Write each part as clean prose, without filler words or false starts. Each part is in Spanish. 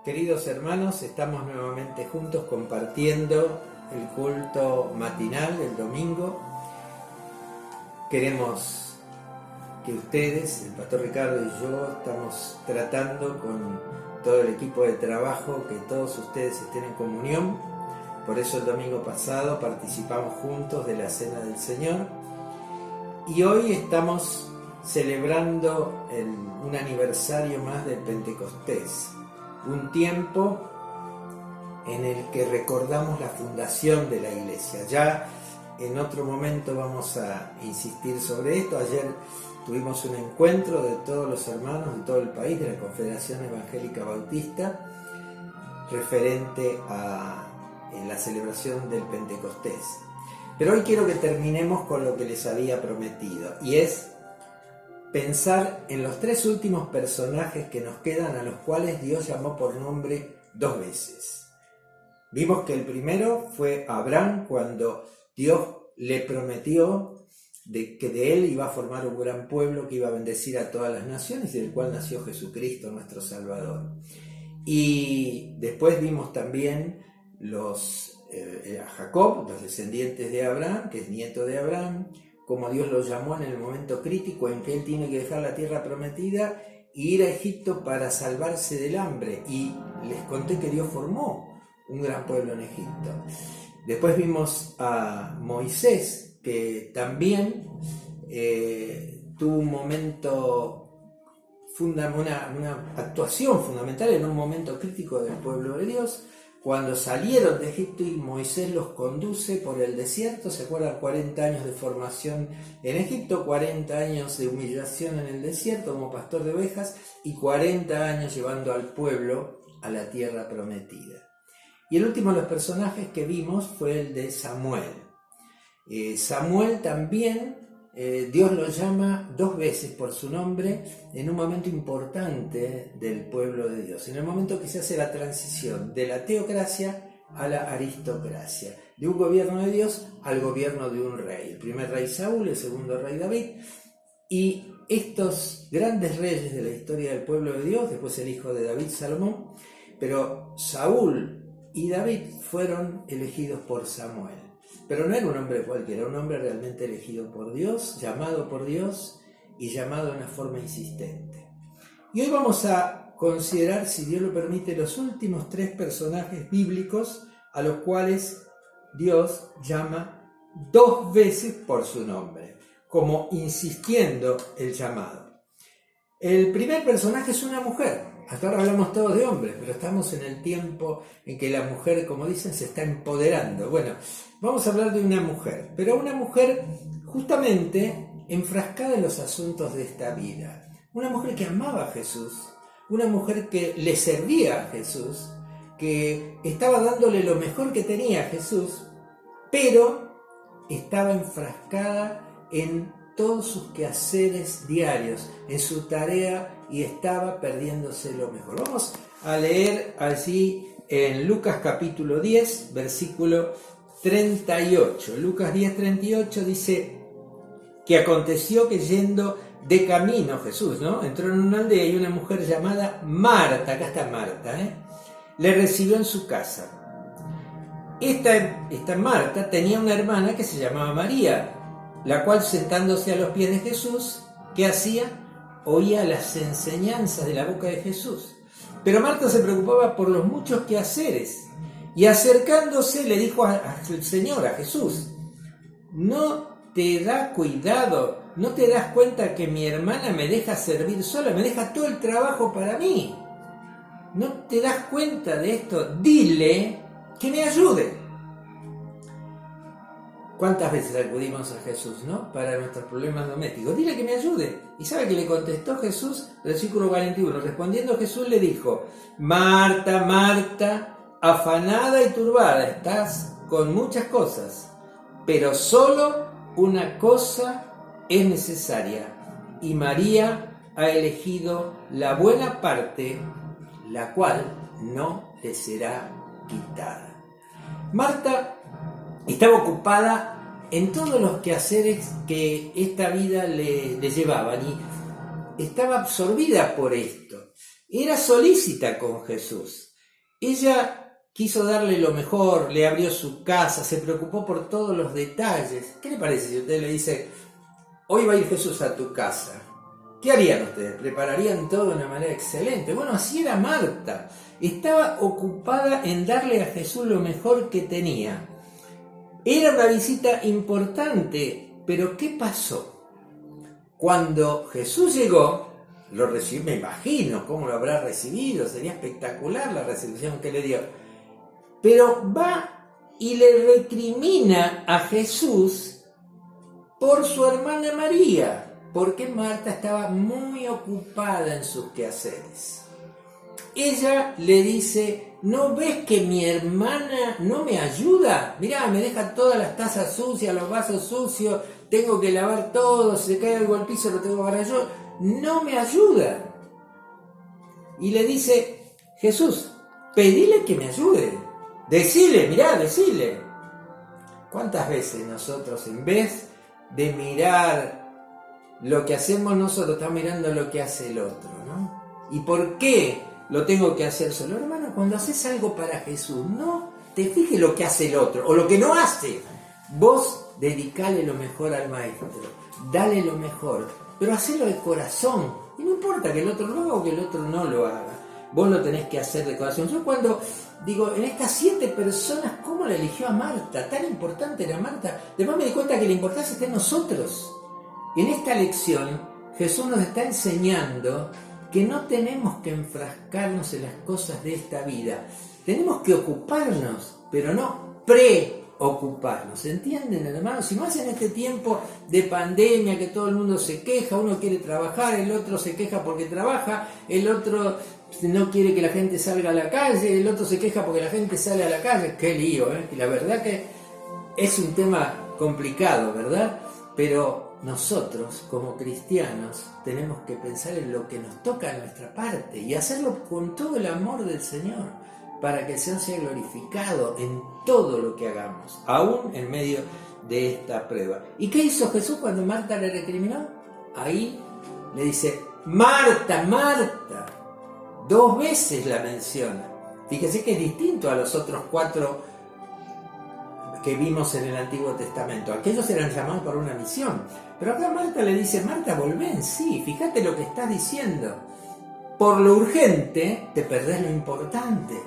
Queridos hermanos, estamos nuevamente juntos compartiendo el culto matinal del domingo. Queremos que ustedes, el pastor Ricardo y yo, estamos tratando con todo el equipo de trabajo que todos ustedes estén en comunión. Por eso el domingo pasado participamos juntos de la Cena del Señor. Y hoy estamos celebrando un aniversario más del Pentecostés. Un tiempo en el que recordamos la fundación de la iglesia. Ya en otro momento vamos a insistir sobre esto. Ayer tuvimos un encuentro de todos los hermanos de todo el país, de la Confederación Evangélica Bautista, referente a la celebración del Pentecostés. Pero hoy quiero que terminemos con lo que les había prometido, y es pensar en los tres últimos personajes que nos quedan, a los cuales Dios llamó por nombre 2 veces. Vimos que el primero fue Abraham, cuando Dios le prometió que de él iba a formar un gran pueblo que iba a bendecir a todas las naciones, y del cual nació Jesucristo, nuestro Salvador. Y después vimos también a Jacob, los descendientes de Abraham, que es nieto de Abraham, como Dios lo llamó en el momento crítico en que él tiene que dejar la tierra prometida e ir a Egipto para salvarse del hambre. Y les conté que Dios formó un gran pueblo en Egipto. Después vimos a Moisés, que también tuvo un momento, una actuación fundamental en un momento crítico del pueblo de Dios, cuando salieron de Egipto y Moisés los conduce por el desierto. ¿Se acuerdan? 40 años de formación en Egipto, 40 años de humillación en el desierto como pastor de ovejas y 40 años llevando al pueblo a la tierra prometida. Y el último de los personajes que vimos fue el de Samuel. Samuel también, Dios lo llama 2 veces por su nombre en un momento importante del pueblo de Dios, en el momento que se hace la transición de la teocracia a la aristocracia, de un gobierno de Dios al gobierno de un rey. El primer rey Saúl, el segundo rey David, y estos grandes reyes de la historia del pueblo de Dios, después el hijo de David, Salomón, pero Saúl y David fueron elegidos por Samuel. Pero no era un hombre cualquiera, era un hombre realmente elegido por Dios, llamado por Dios y llamado de una forma insistente. Y hoy vamos a considerar, si Dios lo permite, los últimos 3 personajes bíblicos a los cuales Dios llama 2 veces por su nombre, como insistiendo el llamado. El primer personaje es una mujer. Hasta ahora hablamos todos de hombres, pero estamos en el tiempo en que la mujer, como dicen, se está empoderando. Bueno, vamos a hablar de una mujer, pero una mujer justamente enfrascada en los asuntos de esta vida. Una mujer que amaba a Jesús, una mujer que le servía a Jesús, que estaba dándole lo mejor que tenía a Jesús, pero estaba enfrascada en todos sus quehaceres diarios, en su tarea, y estaba perdiéndose lo mejor. Vamos a leer allí en Lucas capítulo 10, versículo 38. Lucas 10, 38 dice que aconteció que yendo de camino Jesús, ¿no?, entró en una aldea y una mujer llamada Marta, acá está Marta, le recibió en su casa. Esta Marta tenía una hermana que se llamaba María, la cual, sentándose a los pies de Jesús, ¿qué hacía? Oía las enseñanzas de la boca de Jesús. Pero Marta se preocupaba por los muchos quehaceres, y acercándose le dijo al Señor, a Jesús: ¿no te da cuidado, no te das cuenta que mi hermana me deja servir sola, me deja todo el trabajo para mí? ¿No te das cuenta de esto? Dile que me ayude. ¿Cuántas veces acudimos a Jesús, no?, para nuestros problemas domésticos? Dile que me ayude. ¿Y sabe qué le contestó Jesús? Versículo 41. Respondiendo Jesús le dijo: Marta, Marta, afanada y turbada estás con muchas cosas, pero solo una cosa es necesaria, y María ha elegido la buena parte, la cual no le será quitada. Marta estaba ocupada en todos los quehaceres que esta vida le llevaban, y estaba absorbida por esto. Era solícita con Jesús. Ella quiso darle lo mejor, le abrió su casa, se preocupó por todos los detalles. ¿Qué le parece si usted le dice, hoy va a ir Jesús a tu casa? ¿Qué harían ustedes? Prepararían todo de una manera excelente. Bueno, así era Marta. Estaba ocupada en darle a Jesús lo mejor que tenía. Era una visita importante, pero ¿qué pasó? Cuando Jesús llegó, lo recibió, me imagino cómo lo habrá recibido, sería espectacular la recepción que le dio. Pero va y le recrimina a Jesús por su hermana María, porque Marta estaba muy ocupada en sus quehaceres. Ella le dice, ¿no ves que mi hermana no me ayuda? Mirá, me deja todas las tazas sucias, los vasos sucios, tengo que lavar todo, si se cae algo al piso lo tengo que lavar yo. No me ayuda. Y le dice, Jesús, pedile que me ayude. Decile, mirá, decile. ¿Cuántas veces nosotros, en vez de mirar lo que hacemos nosotros, estamos mirando lo que hace el otro, ¿no? ¿Y por qué lo tengo que hacer solo? Hermano, cuando haces algo para Jesús, no te fijes lo que hace el otro o lo que no hace. Vos dedicale lo mejor al maestro, dale lo mejor, pero hacelo de corazón. Y no importa que el otro lo haga o que el otro no lo haga. Vos lo tenés que hacer de corazón. Yo cuando digo, en estas 7 personas, ¿cómo la eligió a Marta? Tan importante era Marta. Después me di cuenta que la importancia está en nosotros. En esta lección, Jesús nos está enseñando que no tenemos que enfrascarnos en las cosas de esta vida. Tenemos que ocuparnos, pero no preocuparnos. ¿Entienden, hermanos? Si más en este tiempo de pandemia, que todo el mundo se queja, uno quiere trabajar, el otro se queja porque trabaja, el otro no quiere que la gente salga a la calle, el otro se queja porque la gente sale a la calle. ¡Qué lío! Y la verdad que es un tema complicado, ¿verdad? Pero nosotros, como cristianos, tenemos que pensar en lo que nos toca en nuestra parte y hacerlo con todo el amor del Señor, para que el Señor sea glorificado en todo lo que hagamos, aún en medio de esta prueba. ¿Y qué hizo Jesús cuando Marta le recriminó? Ahí le dice, Marta, Marta. 2 veces la menciona. Fíjese que es distinto a los otros 4 que vimos en el Antiguo Testamento. Aquellos eran llamados para una misión. Pero acá Marta le dice, Marta, volvé en sí, fíjate lo que estás diciendo. Por lo urgente te perdés lo importante.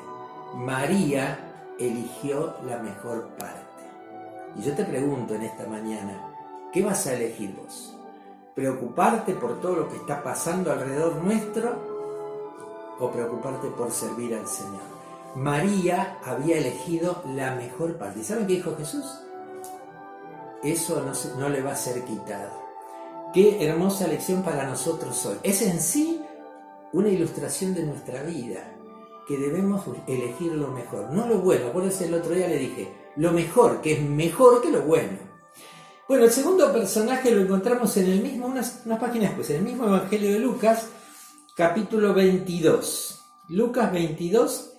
María eligió la mejor parte. Y yo te pregunto en esta mañana, ¿qué vas a elegir vos? ¿Preocuparte por todo lo que está pasando alrededor nuestro o preocuparte por servir al Señor? María había elegido la mejor parte. ¿Y saben qué dijo Jesús? Eso no le va a ser quitado. Qué hermosa lección para nosotros hoy. Es en sí una ilustración de nuestra vida, que debemos elegir lo mejor, no lo bueno. Por eso el otro día le dije, lo mejor, que es mejor que lo bueno. Bueno, el segundo personaje lo encontramos en el mismo, unas páginas después, en el mismo Evangelio de Lucas, capítulo 22. Lucas 22,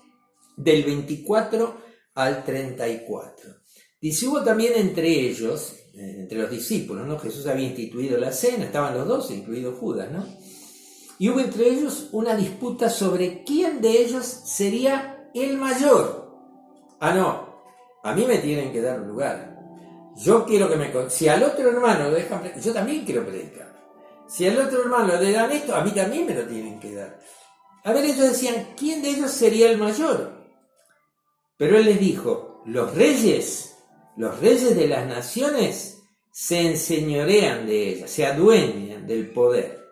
del 24 al 34. Dice, hubo también entre ellos, entre los discípulos, ¿no? Jesús había instituido la cena, estaban los 12, incluido Judas, ¿no? Y hubo entre ellos una disputa sobre quién de ellos sería el mayor. Ah, no, a mí me tienen que dar un lugar. Yo quiero que si al otro hermano lo dejan predicar, yo también quiero predicar. Si al otro hermano le dan esto, a mí también me lo tienen que dar. A ver, ellos decían, ¿quién de ellos sería el mayor? Pero él les dijo, los reyes de las naciones se enseñorean de ellas, se adueñan del poder.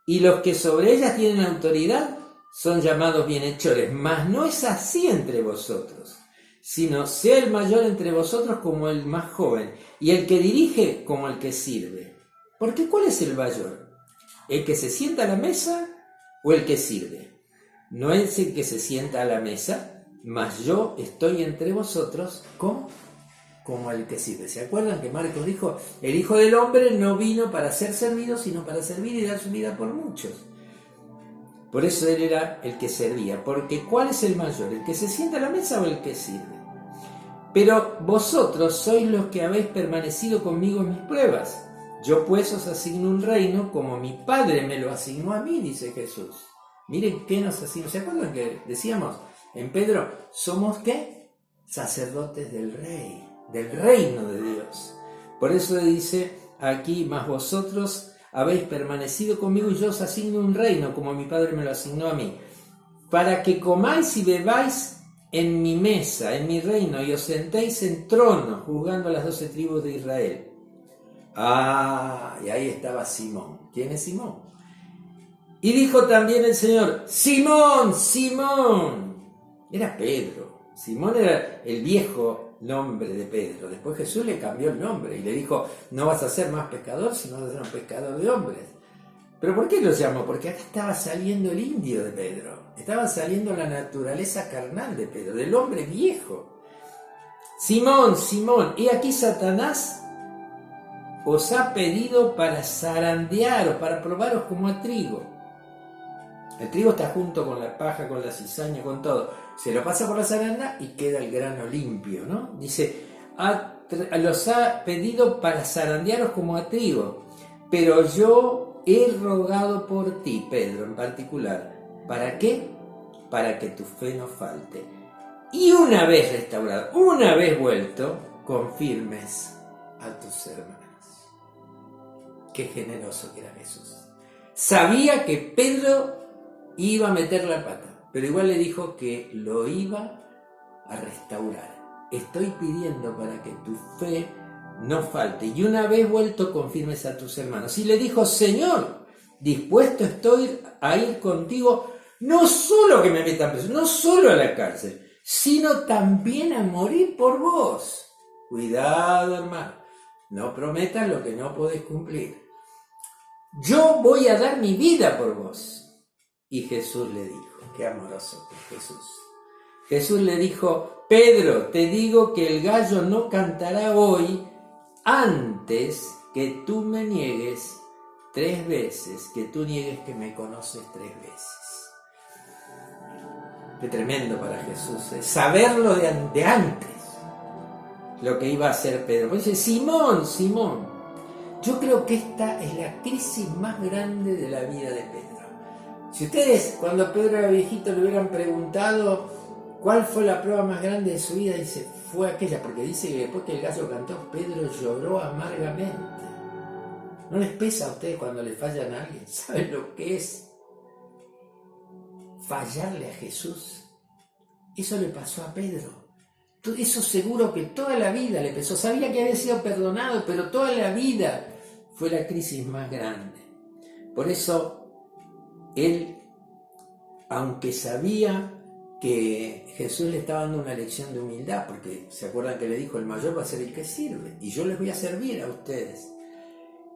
Y los que sobre ellas tienen autoridad son llamados bienhechores. Mas no es así entre vosotros, sino sea el mayor entre vosotros como el más joven, y el que dirige como el que sirve. Porque ¿cuál es el mayor? ¿El que se sienta a la mesa o el que sirve? No es el que se sienta a la mesa, mas yo estoy entre vosotros como el que sirve. ¿Se acuerdan que Marcos dijo, el Hijo del Hombre no vino para ser servido, sino para servir y dar su vida por muchos? Por eso él era el que servía. Porque ¿cuál es el mayor? ¿El que se sienta a la mesa o el que sirve? Pero vosotros sois los que habéis permanecido conmigo en mis pruebas. Yo pues os asigno un reino como mi Padre me lo asignó a mí, dice Jesús. Miren qué nos asignó. ¿Se acuerdan que decíamos en Pedro, somos ¿qué? Sacerdotes del Rey, del reino de Dios. Por eso dice aquí, mas vosotros habéis permanecido conmigo y yo os asigno un reino, como mi Padre me lo asignó a mí, para que comáis y bebáis en mi mesa, en mi reino, y os sentéis en trono, juzgando a las 12 tribus de Israel. Y ahí estaba Simón. ¿Quién es Simón? Y dijo también el Señor, Simón, Simón. Era Pedro. Simón era el viejo nombre de Pedro. Después Jesús le cambió el nombre y le dijo, no vas a ser más pescador, sino vas a ser un pescador de hombres. ¿Pero por qué lo llamó? Porque acá estaba saliendo el indio de Pedro. Estaba saliendo la naturaleza carnal de Pedro, del hombre viejo. Simón, Simón, y aquí Satanás os ha pedido para zarandearos, para probaros como a trigo. El trigo está junto con la paja, con la cizaña, con todo. Se lo pasa por la zaranda y queda el grano limpio, ¿no? Dice, los ha pedido para zarandearos como a trigo. Pero yo he rogado por ti, Pedro, en particular. ¿Para qué? Para que tu fe no falte. Y una vez restaurado, una vez vuelto, confirmes a tus hermanos. Qué generoso que era Jesús. Sabía que Pedro iba a meter la pata, pero igual le dijo que lo iba a restaurar. Estoy pidiendo para que tu fe no falte. Y una vez vuelto, confirmes a tus hermanos. Y le dijo, Señor, dispuesto estoy a ir contigo, no solo que me metan preso, no solo a la cárcel, sino también a morir por vos. Cuidado, hermano, no prometas lo que no podés cumplir. Yo voy a dar mi vida por vos. Y Jesús le dijo, qué amoroso que es Jesús. Jesús le dijo, Pedro, te digo que el gallo no cantará hoy antes que tú me niegues 3 veces, que tú niegues que me conoces 3 veces. Qué tremendo para Jesús, ¿eh? Saberlo de antes, lo que iba a hacer Pedro. Pues dice, Simón, Simón, yo creo que esta es la crisis más grande de la vida de Pedro. Si ustedes, cuando Pedro era viejito, le hubieran preguntado cuál fue la prueba más grande de su vida, dice, fue aquella, porque dice que después que el gallo cantó, Pedro lloró amargamente. ¿No les pesa a ustedes cuando le fallan a alguien? ¿Saben lo que es fallarle a Jesús? Eso le pasó a Pedro. Eso seguro que toda la vida le pesó. Sabía que había sido perdonado, pero toda la vida fue la crisis más grande. Por eso él, aunque sabía que Jesús le estaba dando una lección de humildad, porque se acuerdan que le dijo, el mayor va a ser el que sirve, y yo les voy a servir a ustedes.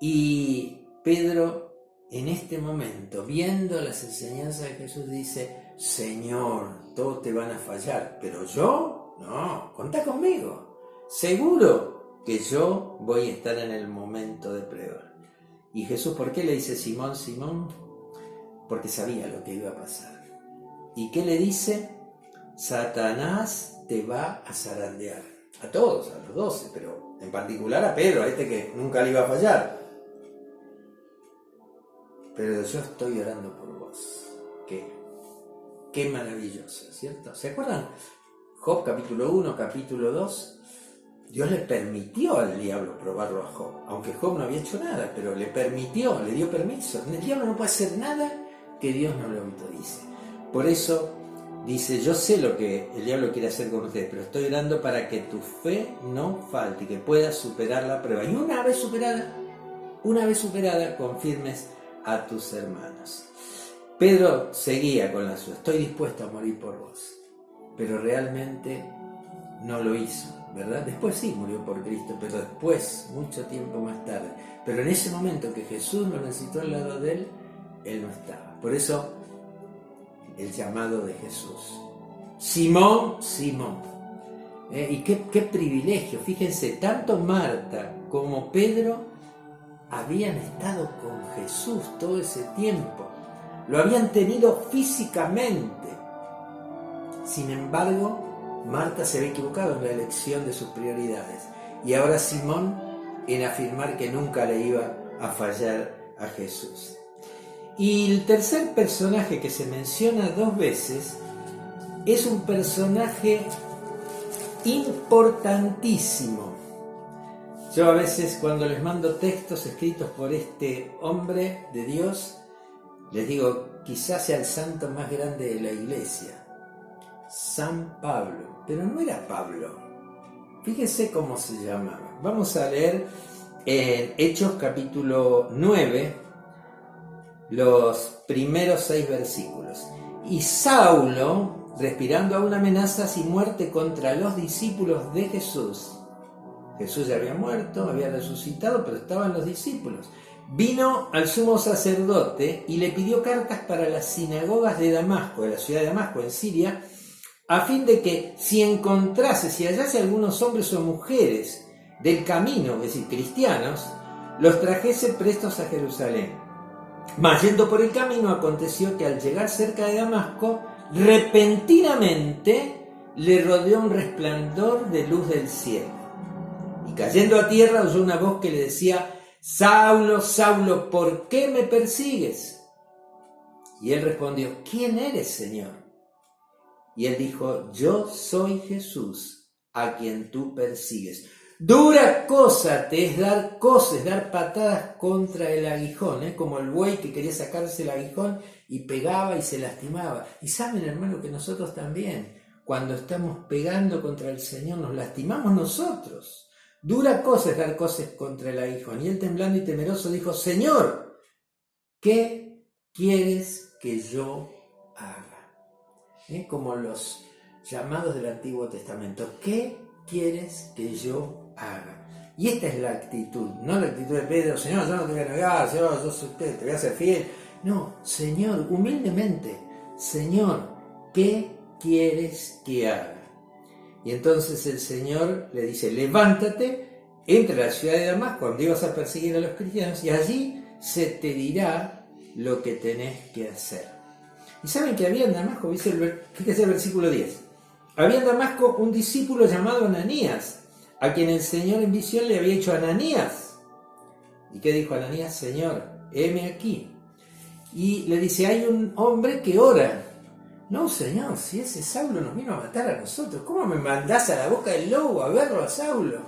Y Pedro, en este momento, viendo las enseñanzas de Jesús, dice, Señor, todos te van a fallar, pero yo... No, contá conmigo. Seguro que yo voy a estar en el momento de prueba. Y Jesús, ¿por qué le dice Simón, Simón? Porque sabía lo que iba a pasar. ¿Y qué le dice? Satanás te va a zarandear. A todos, a los 12, pero en particular a Pedro, a este que nunca le iba a fallar. Pero yo estoy orando por vos. Qué maravilloso, ¿cierto? ¿Se acuerdan? Job capítulo 1, capítulo 2, Dios le permitió al diablo probarlo a Job, aunque Job no había hecho nada, pero le permitió, le dio permiso. El diablo no puede hacer nada que Dios no le autorice. Por eso dice, yo sé lo que el diablo quiere hacer con ustedes, pero estoy orando para que tu fe no falte y que puedas superar la prueba. Y una vez superada, confirmes a tus hermanos. Pedro seguía con la suya, estoy dispuesto a morir por vos. Pero realmente no lo hizo, ¿verdad? Después sí murió por Cristo, pero después, mucho tiempo más tarde. Pero en ese momento que Jesús lo necesitó al lado de él, él no estaba. Por eso, el llamado de Jesús. Simón, Simón. Y qué privilegio. Fíjense, tanto Marta como Pedro habían estado con Jesús todo ese tiempo. Lo habían tenido físicamente. Sin embargo, Marta se había equivocado en la elección de sus prioridades. Y ahora Simón en afirmar que nunca le iba a fallar a Jesús. Y el tercer personaje que se menciona 2 veces es un personaje importantísimo. Yo a veces cuando les mando textos escritos por este hombre de Dios, les digo, quizás sea el santo más grande de la iglesia, San Pablo, pero no era Pablo. Fíjense cómo se llamaba. Vamos a leer en Hechos capítulo 9, los primeros 6 versículos. Y Saulo, respirando aún amenazas y muerte contra los discípulos de Jesús. Jesús ya había muerto, había resucitado, pero estaban los discípulos. Vino al sumo sacerdote y le pidió cartas para las sinagogas de Damasco, de la ciudad de Damasco, en Siria, a fin de que si hallase algunos hombres o mujeres del camino, es decir, cristianos, los trajese prestos a Jerusalén. Mas yendo por el camino, aconteció que al llegar cerca de Damasco, repentinamente le rodeó un resplandor de luz del cielo. Y cayendo a tierra oyó una voz que le decía: Saulo, Saulo, ¿por qué me persigues? Y él respondió: ¿Quién eres, Señor? Y él dijo: Yo soy Jesús, a quien tú persigues. Dura cosa te es dar coces, dar patadas contra el aguijón, como el buey que quería sacarse el aguijón y pegaba y se lastimaba. Y saben, hermano, que nosotros también, cuando estamos pegando contra el Señor, nos lastimamos nosotros. Dura cosa es dar coces contra el aguijón. Y él, temblando y temeroso, dijo: Señor, ¿qué quieres que yo haga? Como los llamados del Antiguo Testamento. ¿Qué quieres que yo haga? Y esta es la actitud, no la actitud de Pedro: Señor, yo no te voy a negar, Señor, yo soy usted, te voy a ser fiel. No, Señor, humildemente: Señor, ¿qué quieres que haga? Y entonces el Señor le dice: levántate, entra a la ciudad de Damasco, donde ibas a perseguir a los cristianos, y allí se te dirá lo que tenés que hacer. Y saben que había en Damasco, fíjese el versículo 10, había en Damasco un discípulo llamado Ananías, a quien el Señor en visión le había dicho: Ananías. ¿Y qué dijo Ananías? Señor, heme aquí. Y le dice: hay un hombre que ora. No, Señor, si ese Saulo nos vino a matar a nosotros, ¿cómo me mandás a la boca del lobo a verlo a Saulo?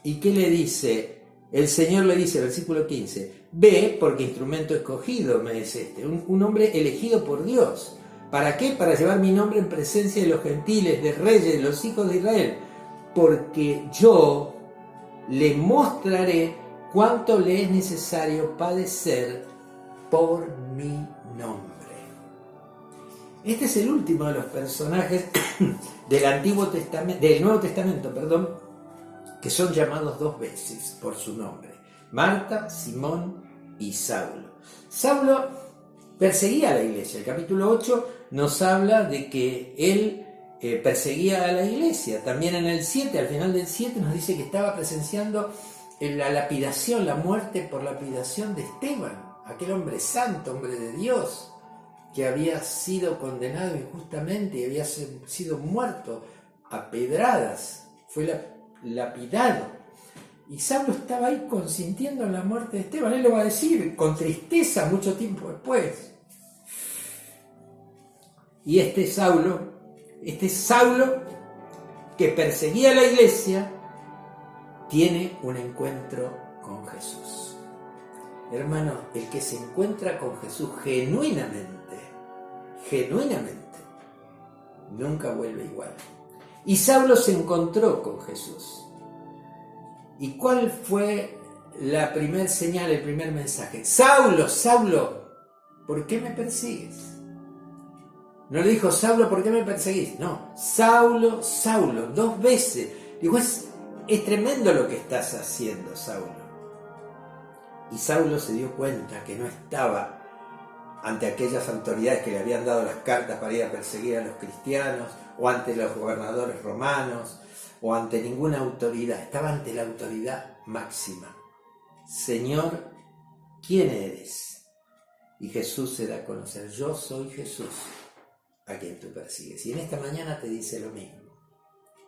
¿Y qué le dice? El Señor le dice, versículo 15, ve, porque instrumento escogido me es este, un hombre elegido por Dios. ¿Para qué? Para llevar mi nombre en presencia de los gentiles, de reyes, de los hijos de Israel, porque yo le mostraré cuánto le es necesario padecer por mi nombre. Este es el último de los personajes del Nuevo Testamento, que son llamados 2 veces por su nombre: Marta, Simón y Saulo. Saulo perseguía a la iglesia. El capítulo 8 nos habla de que él perseguía a la iglesia. También en el 7, al final del 7, nos dice que estaba presenciando la lapidación, la muerte por lapidación de Esteban, aquel hombre santo, hombre de Dios, que había sido condenado injustamente y había sido muerto a pedradas, fue lapidado. Y Saulo estaba ahí consintiendo en la muerte de Esteban. Él lo va a decir con tristeza mucho tiempo después. Y este Saulo que perseguía a la iglesia, tiene un encuentro con Jesús. Hermano, el que se encuentra con Jesús genuinamente, nunca vuelve igual. Y Saulo se encontró con Jesús. ¿Y cuál fue la primer señal, el primer mensaje? Saulo, Saulo, ¿por qué me persigues? No le dijo: Saulo, ¿por qué me perseguís? No, Saulo, Saulo, 2 veces. Digo, es tremendo lo que estás haciendo, Saulo. Y Saulo se dio cuenta que no estaba ante aquellas autoridades que le habían dado las cartas para ir a perseguir a los cristianos, o ante los gobernadores romanos, o ante ninguna autoridad. Estaba ante la autoridad máxima. Señor, ¿quién eres? Y Jesús se da a conocer: yo soy Jesús, a quien tú persigues. Y en esta mañana te dice lo mismo: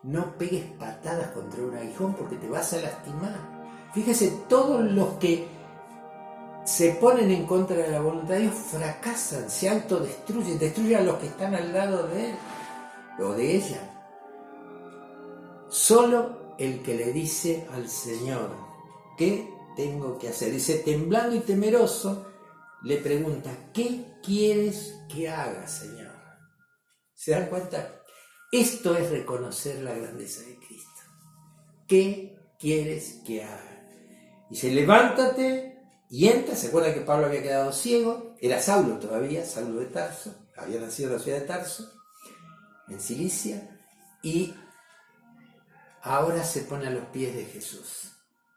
no pegues patadas contra un aguijón porque te vas a lastimar. Fíjese, todos los que se ponen en contra de la voluntad de Dios, fracasan, se autodestruyen, destruyen a los que están al lado de él o de ella. Solo el que le dice al Señor, ¿qué tengo que hacer? Dice, temblando y temeroso, le pregunta, ¿qué quieres que haga, Señor? ¿Se dan cuenta? Esto es reconocer la grandeza de Cristo. ¿Qué quieres que haga? Dice, levántate y entra. ¿Se acuerdan que Pablo había quedado ciego? Era Saulo todavía, Saulo de Tarso. Había nacido en la ciudad de Tarso, en Cilicia. Y ahora se pone a los pies de Jesús.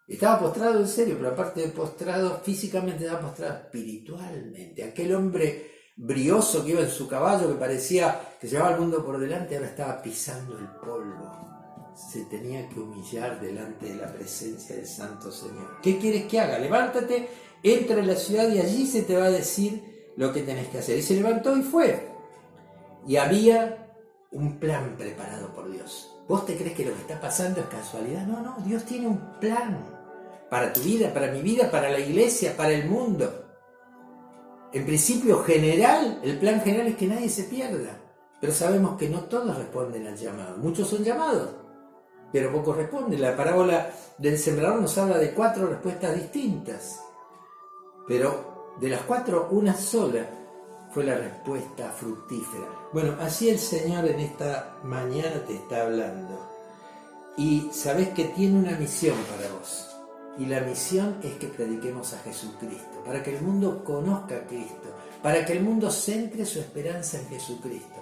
Estaba postrado en serio, pero aparte de postrado físicamente, estaba postrado espiritualmente. Aquel hombre brioso que iba en su caballo, que parecía que llevaba el mundo por delante, ahora estaba pisando el polvo. Se tenía que humillar delante de la presencia del Santo Señor. ¿Qué quieres que haga? Levántate, entra en la ciudad y allí se te va a decir lo que tenés que hacer. Y se levantó y fue. Y había un plan preparado por Dios. ¿Vos te crees que lo que está pasando es casualidad? No, Dios tiene un plan para tu vida, para mi vida, para la iglesia, para el mundo. En principio general, el plan general es que nadie se pierda. Pero sabemos que no todos responden al llamado. Muchos son llamados, pero pocos responden. La parábola del sembrador nos habla de 4 respuestas distintas. Pero de las 4, una sola fue la respuesta fructífera. Bueno, así el Señor en esta mañana te está hablando. Y sabes que tiene una misión para vos. Y la misión es que prediquemos a Jesucristo, para que el mundo conozca a Cristo, para que el mundo centre su esperanza en Jesucristo.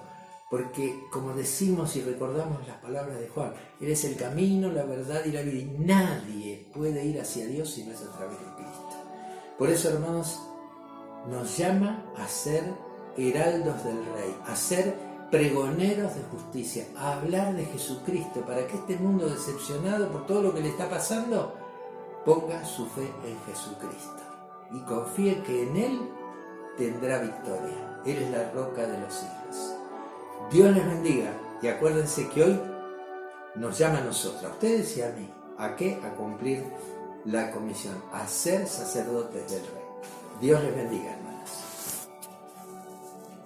Porque, como decimos y recordamos las palabras de Juan, Él es el camino, la verdad y la vida. Y nadie puede ir hacia Dios si no es a través de Cristo. Por eso, hermanos, nos llama a ser heraldos del Rey, a ser pregoneros de justicia, a hablar de Jesucristo, para que este mundo decepcionado por todo lo que le está pasando, ponga su fe en Jesucristo y confíe que en Él tendrá victoria. Él es la roca de los siglos. Dios les bendiga y acuérdense que hoy nos llama a nosotros, a ustedes y a mí. ¿A qué? A cumplir la comisión, a ser sacerdotes del Rey. Dios les bendiga.